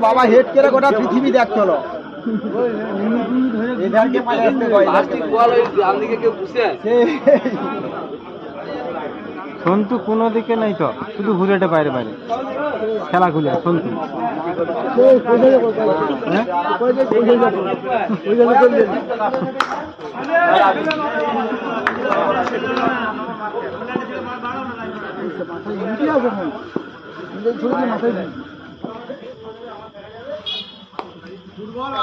বাবা হেড করে গোটা পৃথিবী দেখ চলো। সন্তু কোনো দিকে নাই তো, শুধু ঘুরেটে বাইরে বাইরে খেলা খুলে সন্তু। ফুটবল